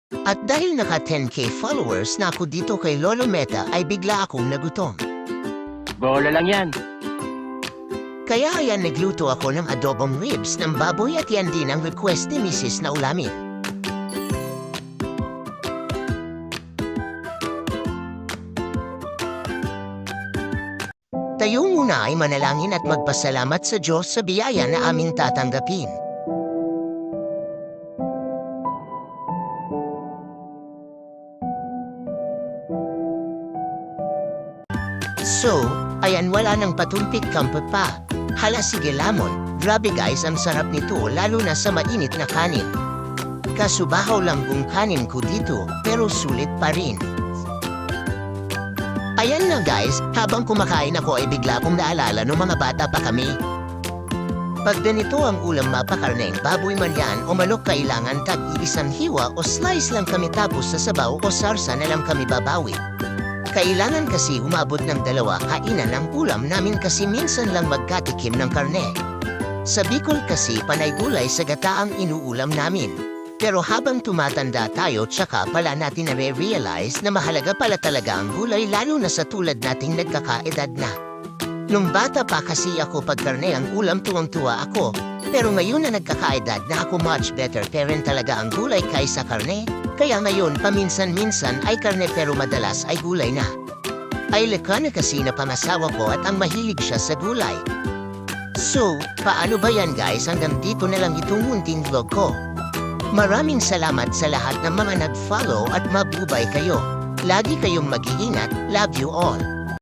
At dahil naka 10K followers na ako dito kay Lolo Meta ay bigla akong nagutom. Bola lang yan. Kaya ayan nagluto ako ng adobong ribs ng baboy at yan din ang request ni Mrs. na ulamin. Tayo muna ay manalangin at magpasalamat sa Diyos sa biyaya na aming tatanggapin. So, ayan wala nang patumpik kampa pa. Hala sige lamon, grabe guys ang sarap nito lalo na sa mainit na kanin. Kasubahaw lang kung kanin ko dito pero sulit pa rin. Ayan na guys, habang kumakain ako ay bigla kong naalala nung mga bata pa kami. Pag ganito ang ulam mapakarneng baboy man yan o manok kailangan tag-iisang hiwa o slice lang kami tapos sa sabaw o sarsa na lang kami babawi. Kailangan kasi umabot ng 2 kainan ng ulam namin kasi minsan lang magkatikim ng karne. Sa Bicol kasi panay gulay sa gata ang inuulam namin. Pero habang tumatanda tayo tsaka pala natin nare-realize na mahalaga pala talaga ang gulay lalo na sa tulad nating nagkakaedad na. Nung bata pa kasi ako pag karne ang ulam tuwang-tuwa ako. Pero ngayon na nagkakaedad na ako much better parent talaga ang gulay kaysa karne. Kaya ngayon paminsan-minsan ay karne pero madalas ay gulay na. Ay laka na kasi na pamasawa ko at ang mahilig siya sa gulay. So, paano ba yan guys hanggang dito na lang itong munting vlog ko. Maraming salamat sa lahat ng mga nag-follow at mabuhay kayo. Lagi kayong mag-iingat. Love you all.